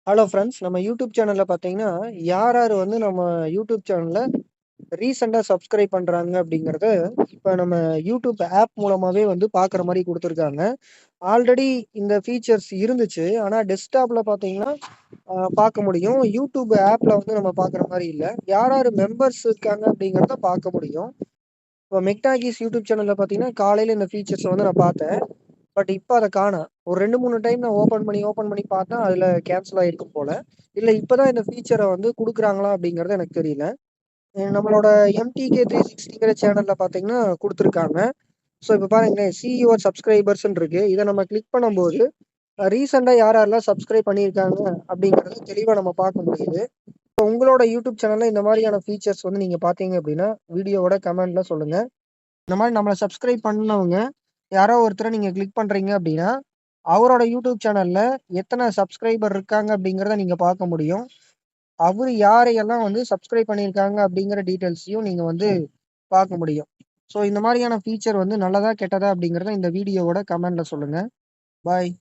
Hello friends. நம்ம YouTube சேனல்ல பார்த்தீங்கன்னா, யார் யார் வந்து நம்ம யூடியூப் சேனல்ல ரீசென்ட்டா சப்ஸ்கிரைப் பண்றாங்க அப்படிங்கிறத, இப்ப நம்ம யூடியூப் ஆப் மூலமாவே வந்து பார்க்குற மாரி குடுத்துருக்காங்க. ஆல்ரெடி இந்த ஃபீச்சர்ஸ் இருந்துச்சு. ஆனா டெஸ்க்டாப்ல பார்த்தீங்கன்னா, பார்க்க முடியும். யூடியூப் ஆப்ல வந்து நம்ம பார்க்குற மாரி இல்ல. யார் யார் மெம்பர்ஸ் இருக்காங்க அப்படிங்கிறத பார்க்க முடியும். இப்போ மெக்டாகிஸ் யூடியூப் சேனல்ல பார்த்தீங்கன்னா, காலையில இந்த ஃபீச்சர்ஸ வந்து நான் பார்த்தேன். பட் இப்ப அத காணோம். ஒரு 2, 3 டைம் நான் ஓப்பன் பண்ணி பார்த்தேன். அதுல கேன்சல் ஆயிருக்கும் போல. இல்ல இப்ப தான் இந்த ஃபீச்சர வந்து குடுக்குறாங்களா அப்படிங்கிறது எனக்கு தெரியல. நம்மளோட MTK 360ங்கிற சேனல்ல பார்த்தீங்கன்னா குடுத்துருக்காங்க. ஸோ இப்ப பாருங்களேன், "சி யுவர் சப்ஸ்கிரைபர்ஸ்ன்னு" இருக்கு. இத நம்ம கிளிக் பண்ணும்போது, ரீசென்ட்டா யார் யாரெல்லாம் சப்ஸ்கிரைப் பண்ணியிருக்காங்க அப்படிங்கிறத தெளிவா நம்ம பார்க்க முடியுது. இப்ப உங்களோட யூடியூப் சேனல்ல இந்த மாரியான ஃபீச்சர்ஸ் வந்து நீங்க பார்த்தீங்க அப்படின்னா, வீடியோவோட கமெண்ட்ல சொல்லுங்க. இந்த மாரி நம்மள சப்ஸ்கிரைப் பண்ணவங்க, யாரோ ஒருத்தர நீங்க கிளிக் பண்றீங்க அப்டின்னா, அவரோட யூடியூப் சேனல்ல எத்தன சப்ஸ்கிரைபர் இருக்காங்க அப்டிங்கிறத நீங்க பார்க்க முடியும். அவரு யாரையெல்லாம் வந்து சப்ஸ்கிரைப் பண்ணியிருக்காங்க அப்டிங்கிற டீட்டெயில்ஸையும் நீங்க வந்து பார்க்க முடியும். ஸோ இந்த மாரியான ஃபீச்சர் வந்து நல்லதா, கெட்டதா அப்டிங்கிறத இந்த வீடியோவோட கமெண்ட்ல சொல்லுங்க. பாய்.